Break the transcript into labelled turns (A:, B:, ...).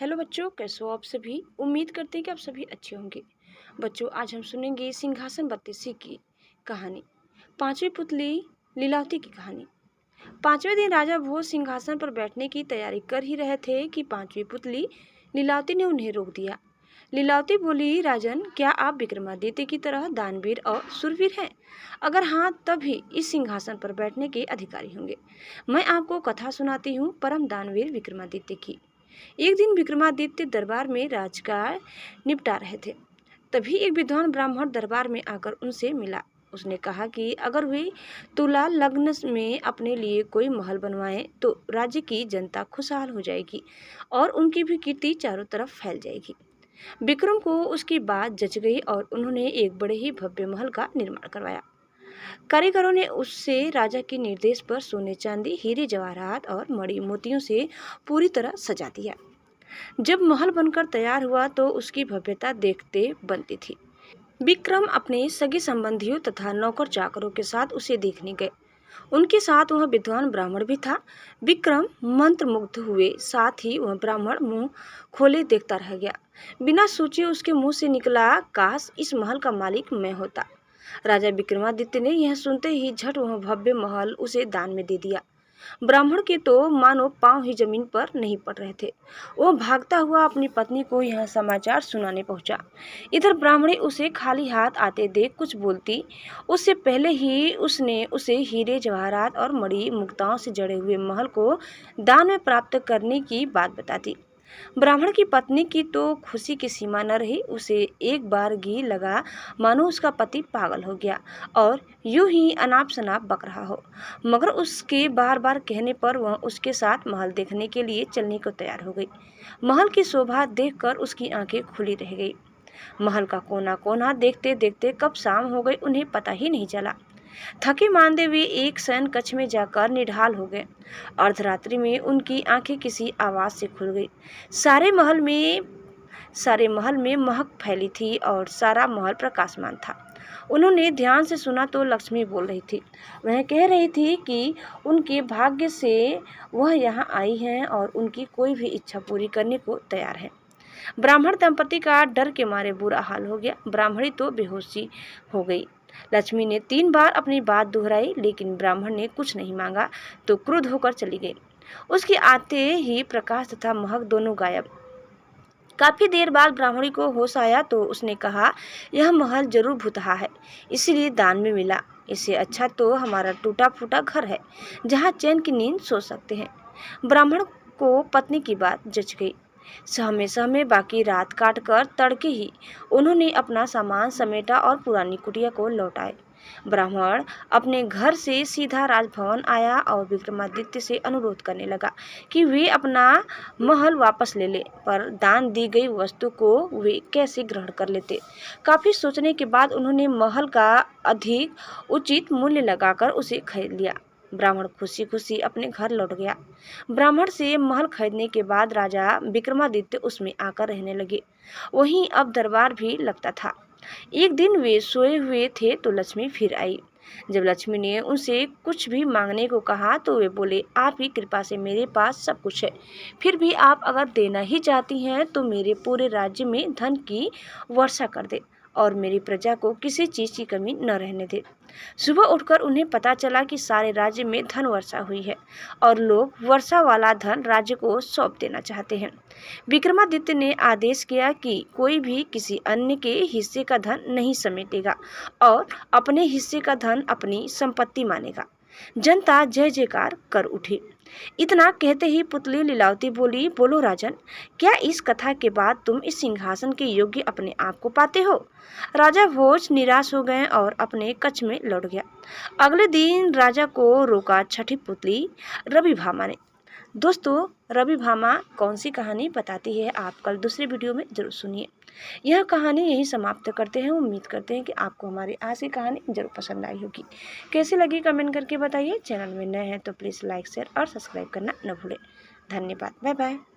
A: Hello बच्चों, कैसे हो आप सभी। उम्मीद करते हैं कि आप सभी अच्छे होंगे। बच्चों, आज हम सुनेंगे सिंहासन बत्तीसी की कहानी, पांचवी पुतली लीलावती की कहानी। पांचवें दिन राजा भोज सिंहासन पर बैठने की तैयारी कर ही रहे थे कि पांचवी पुतली लीलावती ने उन्हें रोक दिया। लीलावती बोली, राजन, क्या आप विक्रमादित्य की तरह दानवीर और शूरवीर हैं? अगर हाँ, तभी इस सिंहासन पर बैठने के अधिकारी होंगे। मैं आपको कथा सुनाती हूँ परम दानवीर विक्रमादित्य की। एक दिन विक्रमादित्य दरबार में राजकाज निपटा रहे थे। तभी एक विद्वान ब्राह्मण दरबार में आकर उनसे मिला। उसने कहा कि अगर वे तुला लग्न में अपने लिए कोई महल बनवाएं तो राज्य की जनता खुशहाल हो जाएगी और उनकी भी कीर्ति चारों तरफ फैल जाएगी। विक्रम को उसकी बात जच गई और उन्होंने एक बड़े ही भव्य महल का निर्माण करवाया। कारीगरों ने उससे राजा के निर्देश पर सोने चांदी हीरे जवाहरात और मणि मोतियों से पूरी तरह सजा दिया। जब महल बनकर तैयार हुआ तो उसकी भव्यता देखते बनती थी। विक्रम अपने सगे संबंधियों तथा नौकर चाकरों के साथ उसे देखने गए। उनके साथ वह विद्वान ब्राह्मण भी था। विक्रम मंत्रमुग्ध हुए, साथ ही वह ब्राह्मण मुंह खोले देखता रह गया। बिना सोचे उसके मुंह से निकला, काश इस महल का मालिक मैं होता। राजा विक्रमादित्य ने यह सुनते ही झट वह भव्य महल उसे दान में दे दिया। ब्राह्मण के तो मानो पांव ही जमीन पर नहीं पड़ रहे थे। वो भागता हुआ अपनी पत्नी को यह समाचार सुनाने पहुंचा। इधर ब्राह्मणी उसे खाली हाथ आते देख कुछ बोलती उससे पहले ही उसने उसे हीरे जवाहरात और मणि मुक्ताओं से जड़े हुए महल को दान में प्राप्त करने की बात बता दी। ब्राह्मण की पत्नी की तो खुशी की सीमा न रही। उसे एक बार घी लगा मानो उसका पति पागल हो गया और यूं ही अनाप शनाप बक रहा हो। मगर उसके बार बार कहने पर वह उसके साथ महल देखने के लिए चलने को तैयार हो गई। महल की शोभा देखकर उसकी आंखें खुली रह गई। महल का कोना कोना देखते देखते कब शाम हो गई उन्हें पता ही नहीं चला। थके मांदे वे एक शयन कक्ष में जाकर निढाल हो गए। अर्धरात्रि में उनकी आंखें किसी आवाज से खुल गई। सारे महल में महक फैली थी और सारा महल प्रकाशमान था। उन्होंने ध्यान से सुना तो लक्ष्मी बोल रही थी। वह कह रही थी कि उनके भाग्य से वह यहाँ आई हैं और उनकी कोई भी इच्छा पूरी करने को तैयार है। ब्राह्मण दंपति का डर के मारे बुरा हाल हो गया। ब्राह्मणी तो बेहोशी हो गई। लक्ष्मी ने 3 बार अपनी बात दोहराई, लेकिन ब्राह्मण ने कुछ नहीं मांगा तो क्रुद्ध होकर चली गई। उसके आते ही प्रकाश तथा महक दोनों गायब। काफी देर बाद ब्राह्मणी को होश आया तो उसने कहा, यह महल जरूर भुतहा है, इसीलिए दान में मिला। इससे अच्छा तो हमारा टूटा फूटा घर है, जहाँ चैन की नींद सो सकते हैं। ब्राह्मण को पत्नी की बात जच गई। सहमे सहमे बाकी रात काट कर तड़के ही उन्होंने अपना सामान समेटा और पुरानी कुटिया को लौटाए। ब्राह्मण अपने घर से सीधा राजभवन आया और विक्रमादित्य से अनुरोध करने लगा कि वे अपना महल वापस ले ले, पर दान दी गई वस्तु को वे कैसे ग्रहण कर लेते। काफी सोचने के बाद उन्होंने महल का अधिक उचित मूल्य लगाकर उसे खरीद लिया। ब्राह्मण खुशी खुशी अपने घर लौट गया। ब्राह्मण से महल खरीदने के बाद राजा विक्रमादित्य उसमें आकर रहने लगे। वहीं अब दरबार भी लगता था। एक दिन वे सोए हुए थे तो लक्ष्मी फिर आई। जब लक्ष्मी ने उनसे कुछ भी मांगने को कहा तो वे बोले, आप ही कृपा से मेरे पास सब कुछ है, फिर भी आप अगर देना ही चाहती हैं तो मेरे पूरे राज्य में धन की वर्षा कर दे और मेरी प्रजा को किसी चीज की कमी न रहने दे। सुबह उठकर उन्हें पता चला कि सारे राज्य में धन वर्षा हुई है और लोग वर्षा वाला धन राज्य को सौंप देना चाहते हैं। विक्रमादित्य ने आदेश किया कि कोई भी किसी अन्य के हिस्से का धन नहीं समेटेगा और अपने हिस्से का धन अपनी संपत्ति मानेगा। जनता जय जयकार कर उठी। इतना कहते ही पुतली लीलावती बोली, बोलो राजन, क्या इस कथा के बाद तुम इस सिंहासन के योग्य अपने आप को पाते हो? राजा भोज निराश हो गए और अपने कक्ष में लौट गया। अगले दिन राजा को रोका छठी पुतली रवि भामा ने। दोस्तों, रवि भामा कौन सी कहानी बताती है, आप कल दूसरे वीडियो में जरूर सुनिए। यह कहानी यही समाप्त करते हैं। उम्मीद करते हैं कि आपको हमारी आज की कहानी जरूर पसंद आई होगी। कैसी लगी कमेंट करके बताइए। चैनल में नए हैं तो प्लीज़ लाइक शेयर और सब्सक्राइब करना न भूलें। धन्यवाद। Bye bye.